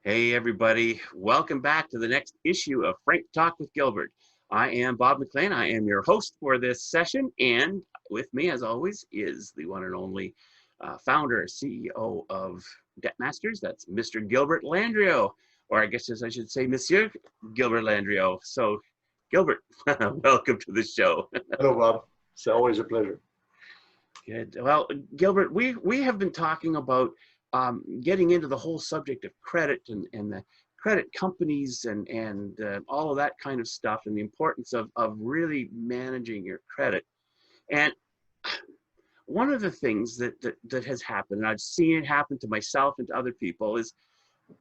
Hey, everybody. Welcome back to the next issue of Frank Talk with Gilbert. I am Bob McLean. I am your host for this session. And with me, as always, is the one and only founder, CEO of Debt Masters. That's Mr. Gilbert Landriault, or I guess as I should say, Monsieur Gilbert Landriault. So, Gilbert, welcome to the show. Hello, Bob. It's always a pleasure. Good. Well, Gilbert, we have been talking about getting into the whole subject of credit and the credit companies and all of that kind of stuff, and the importance of really managing your credit. And one of the things that has happened, and I've seen it happen to myself and to other people, is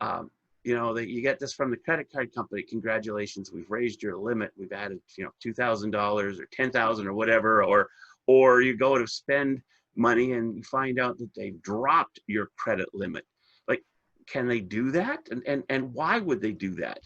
that you get this from the credit card company. Congratulations, we've raised your limit. We've added $2,000 or $10,000 or whatever, or you go to spend money and you find out that they've dropped your credit limit. Like, can they do that? And why would they do that?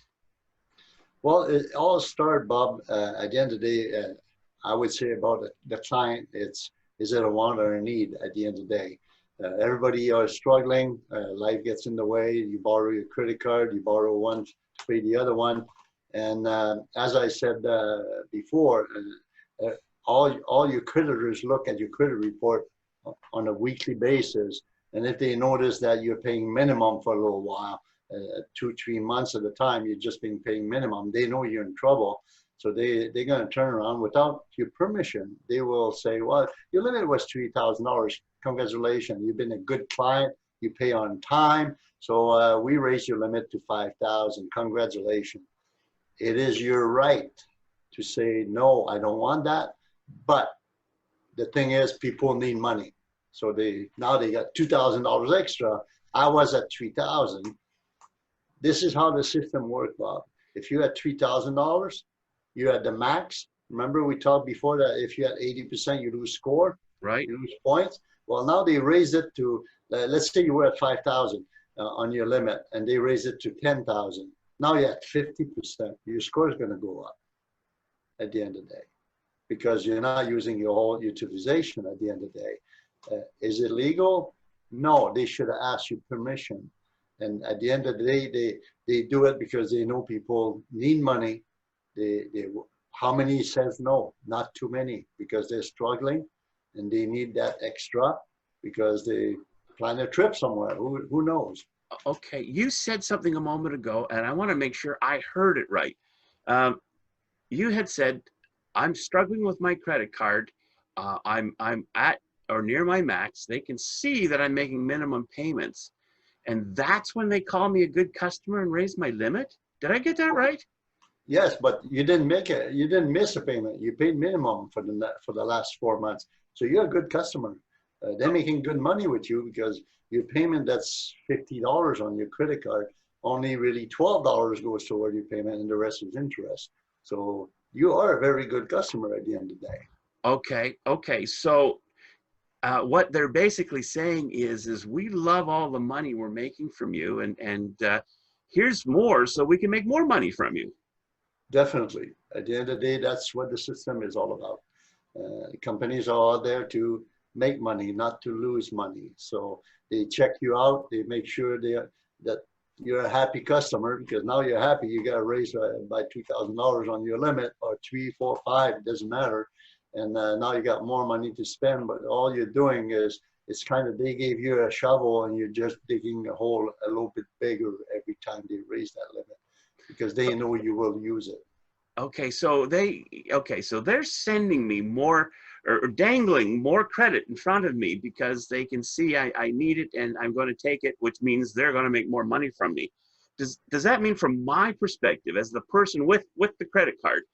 Well, it all started, Bob, at the end of the day, I would say about the client, is it a want or a need at the end of the day? Everybody is struggling, life gets in the way, you borrow your credit card, you borrow one to pay the other one. And as I said before, all your creditors look at your credit report on a weekly basis, and if they notice that you're paying minimum for a little while, 2-3 months at a time, you're just been paying minimum, they know you're in trouble. So they're going to turn around without your permission. They will say, well, your limit was $3,000. Congratulations, you've been a good client, you pay on time, so we raised your limit to $5,000. Congratulations. It is your right to say, no, I don't want that. But the thing is, people need money. So now they got $2,000 extra. I was at $3,000. This is how the system works, Bob. If you had $3,000, you had the max. Remember we talked before that if you had 80%, you lose score, right? You lose points. Well, now they raised it to, let's say you were at 5,000 on your limit, and they raised it to 10,000. Now you're at 50%. Your score is going to go up at the end of the day, because you're not using your whole utilization at the end of the day. Is it legal? No, they should have asked you permission. And at the end of the day, they do it because they know people need money. How many says no? Not too many, because they're struggling and they need that extra because they plan a trip somewhere. Who knows? Okay, you said something a moment ago, and I want to make sure I heard it right. You had said, I'm struggling with my credit card. I'm at or near my max. They can see that I'm making minimum payments, and that's when they call me a good customer and raise my limit. Did I get that right? Yes, but you didn't make it. You didn't miss a payment. You paid minimum for the last 4 months, so you're a good customer. They're making good money with you because your payment that's $50 on your credit card, only really $12 goes toward your payment, and the rest is interest. So you are a very good customer at the end of the day. Okay. So what they're basically saying is we love all the money we're making from you, and here's more so we can make more money from you. Definitely. At the end of the day, that's what the system is all about. Companies are out there to make money, not to lose money. So they check you out. They make sure that you're a happy customer, because now you're happy. You got to raise by $2,000 on your limit, or 3, 4, 5, it doesn't matter. And now you got more money to spend, but all you're doing is, it's kind of, they gave you a shovel and you're just digging a hole a little bit bigger every time they raise that limit, because they know you will use it. Okay, so they're sending me more, or dangling more credit in front of me because they can see I need it and I'm going to take it, which means they're going to make more money from me. Does that mean, from my perspective as the person with the credit card,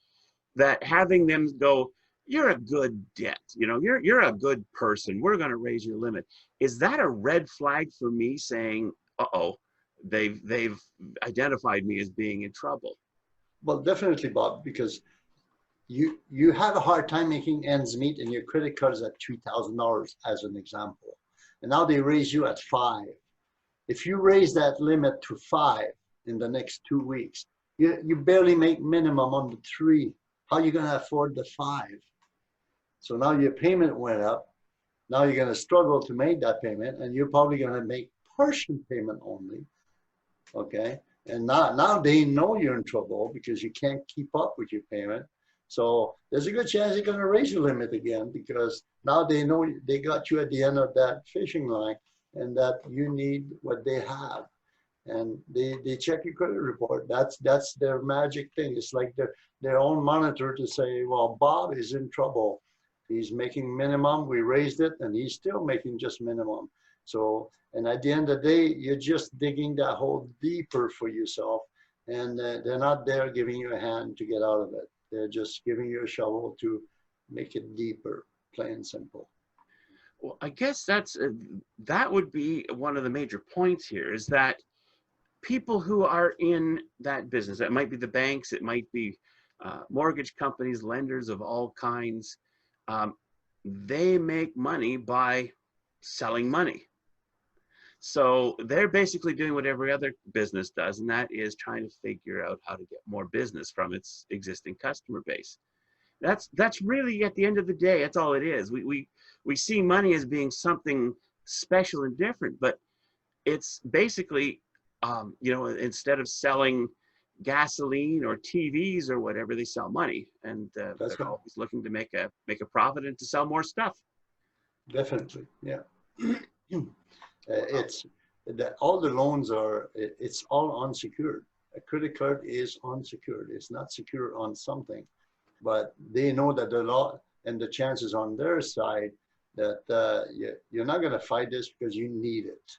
that having them go, you're a good debt, you're a good person, we're going to raise your limit, is that a red flag for me saying, uh-oh, they've identified me as being in trouble? Well, definitely, Bob, because you have a hard time making ends meet, and your credit card is at $3,000 as an example, and now they raise you at 5. If you raise that limit to 5 in the next 2 weeks, you barely make minimum on the 3. How are you going to afford the 5? So now your payment went up. Now you're going to struggle to make that payment, and you're probably going to make partial payment only. Okay. And now they know you're in trouble because you can't keep up with your payment. So there's a good chance they're going to raise your limit again because now they know they got you at the end of that fishing line and that you need what they have. And they check your credit report. That's their magic thing. It's like their own monitor to say, well, Bob is in trouble. He's making minimum. We raised it, and he's still making just minimum. So, and at the end of the day, you're just digging that hole deeper for yourself, and they're not there giving you a hand to get out of it. They're just giving you a shovel to make it deeper, plain and simple. Well, I guess that would be one of the major points here is that people who are in that business, it might be the banks, it might be mortgage companies, lenders of all kinds, they make money by selling money. So they're basically doing what every other business does, and that is trying to figure out how to get more business from its existing customer base. That's really, at the end of the day, that's all it is. We see money as being something special and different, but it's basically, you know, instead of selling gasoline or TVs or whatever, they sell money, and they're That's right. always looking to make a profit and to sell more stuff. Definitely, yeah. It's that all the loans are, it's all unsecured. A credit card is unsecured. It's not secure on something, but they know that the law and the chances on their side that you're not going to fight this because you need it.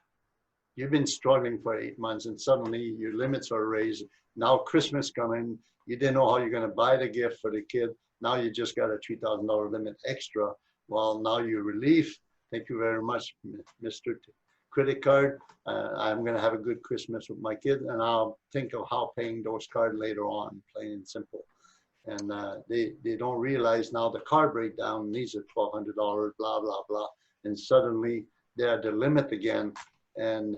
You've been struggling for 8 months and suddenly your limits are raised. Now Christmas coming, you didn't know how you're going to buy the gift for the kid. Now you just got a $3,000 limit extra. Well, now you're relief. Thank you very much, Mr. Credit Card. I'm going to have a good Christmas with my kid, and I'll think of how paying those cards later on, plain and simple. And they don't realize now the car breakdown needs a $1,200, blah, blah, blah. And suddenly they're at the limit again. And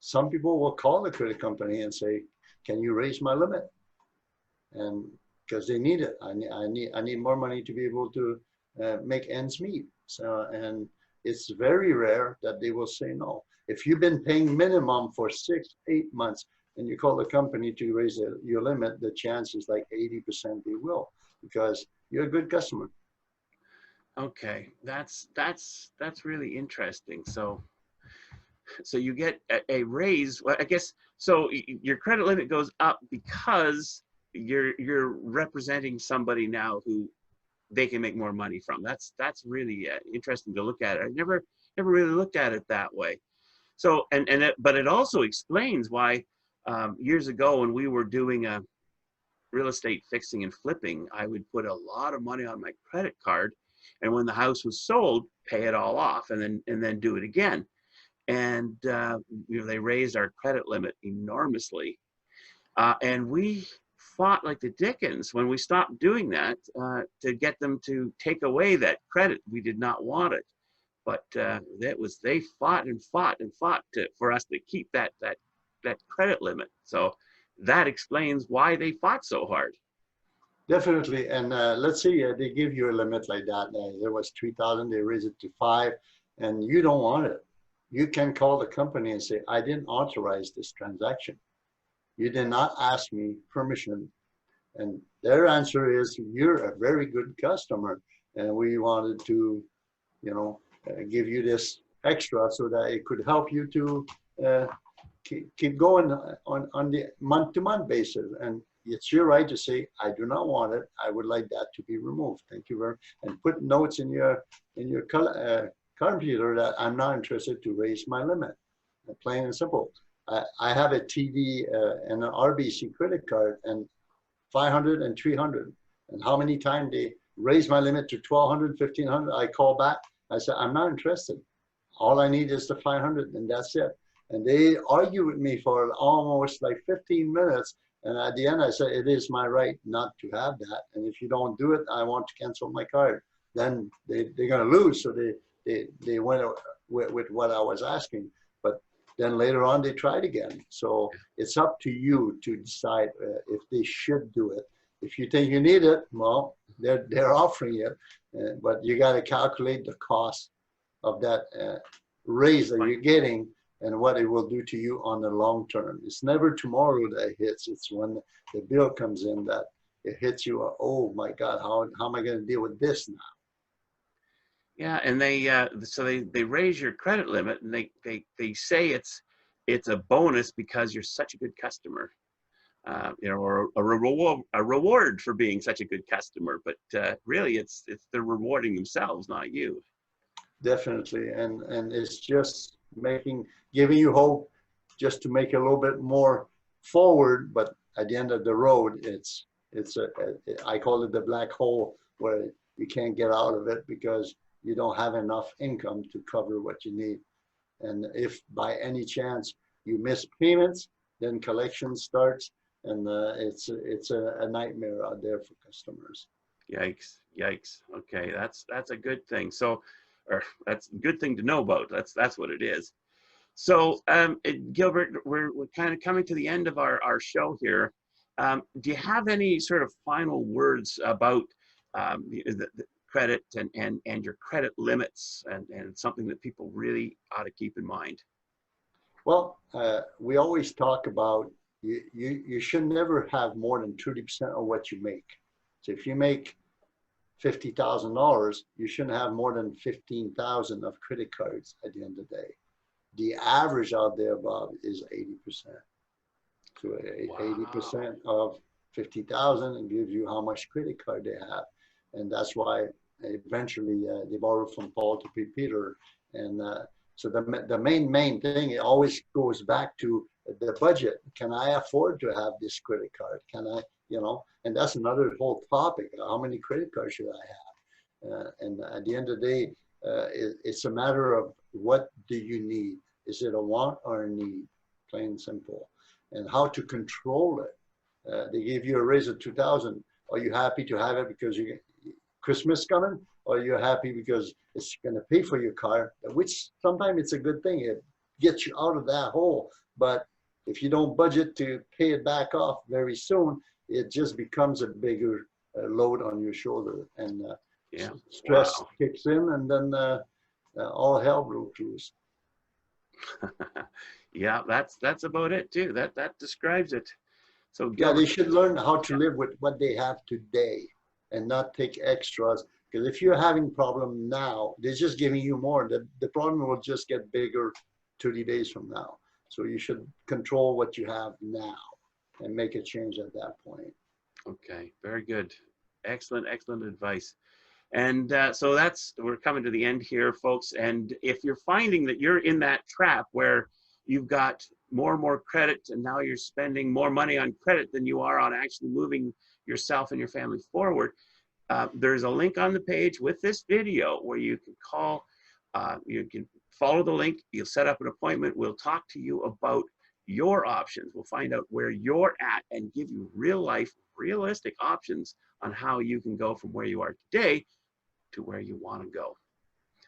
some people will call the credit company and say, can you raise my limit? And because they need it. I need more money to be able to make ends meet. So, and it's very rare that they will say no. If you've been paying minimum for 6, 8 months and you call the company to raise your limit, the chance is like 80% they will, because you're a good customer. Okay, that's really interesting. So you get a raise. Well, I guess so. Your credit limit goes up because you're representing somebody now who they can make more money from. That's really interesting to look at it. I never really looked at it that way. So but it also explains why years ago when we were doing a real estate fixing and flipping, I would put a lot of money on my credit card, and when the house was sold, pay it all off, and then do it again. And you know, they raised our credit limit enormously, and we fought like the dickens when we stopped doing that to get them to take away that credit. We did not want it, but they fought and fought and fought for us to keep that credit limit. So that explains why they fought so hard. Definitely. And let's say they give you a limit like that. There was 3,000, they raise it to 5, and you don't want it. You can call the company and say, I didn't authorize this transaction. You did not ask me permission. And their answer is, you're a very good customer, and we wanted to, you know, give you this extra so that it could help you to keep going on the month-to-month basis. And it's your right to say, I do not want it. I would like that to be removed. Thank you very much. And put notes in your computer that I'm not interested to raise my limit. Plain and simple. I have a TD and an RBC credit card, and 500 and 300. And how many times they raise my limit to 1,200, 1,500, I call back. I said, I'm not interested. All I need is the 500, and that's it. And they argue with me for almost like 15 minutes. And at the end, I said, it is my right not to have that. And if you don't do it, I want to cancel my card. Then they're going to lose. So they went with what I was asking. But then later on, they tried again. So it's up to you to decide if they should do it. If you think you need it, well, they're offering it. But you got to calculate the cost of that raise that you're getting and what it will do to you on the long term. It's never tomorrow that hits. It's when the bill comes in that it hits you. Oh my God, how am I going to deal with this now? Yeah, and they raise your credit limit, and they say it's a bonus because you're such a good customer, or a reward for being such a good customer. But really, it's they're rewarding themselves, not you. Definitely, and it's just giving you hope, just to make it a little bit more forward. But at the end of the road, I call it the black hole, where you can't get out of it because you don't have enough income to cover what you need. And if by any chance you miss payments, then collection starts, and it's a nightmare out there for customers. Yikes, yikes. Okay, that's a good thing. So, or that's a good thing to know about. That's what it is. So, Gilbert, we're kind of coming to the end of our show here. Do you have any sort of final words about the credit and your credit limits, and something that people really ought to keep in mind? Well, we always talk about you should never have more than 30% of what you make. So if you make $50,000, you shouldn't have more than 15,000 of credit cards at the end of the day. The average out there, Bob, is 80%. So 80% of 50,000 and gives you how much credit card they have. And that's why eventually they borrow from Paul to Peter. And so the main thing, it always goes back to the budget. Can I afford to have this credit card? Can I, and that's another whole topic. How many credit cards should I have? And at the end of the day, it's a matter of what do you need? Is it a want or a need? Plain and simple. And how to control it. They give you a raise of 2,000. Are you happy to have it because you get Christmas coming? Or are you happy because it's going to pay for your car? Which sometimes it's a good thing. It gets you out of that hole. But if you don't budget to pay it back off very soon, it just becomes a bigger load on your shoulder. And stress kicks in, and then all hell broke loose. Yeah, that's about it too. That describes it. So yeah, they should learn how to live with what they have today and not take extras. Because if you're having problem now, they're just giving you more. The problem will just get bigger 30 days from now. So you should control what you have now and make a change at that point. Okay, very good. Excellent advice. And so we're coming to the end here, folks. And if you're finding that you're in that trap where you've got more and more credit, and now you're spending more money on credit than you are on actually moving yourself and your family forward, there's a link on the page with this video where you can call, you can follow the link, you'll set up an appointment, we'll talk to you about your options. We'll find out where you're at and give you real life, realistic options on how you can go from where you are today to where you want to go.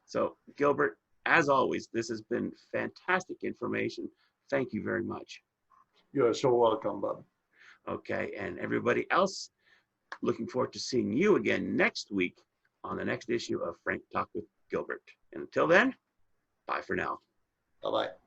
So Gilbert, as always, this has been fantastic information. Thank you very much. You're so welcome, Bob. Okay, and everybody else, looking forward to seeing you again next week on the next issue of Frank Talk with Gilbert. And until then, bye for now. Bye-bye.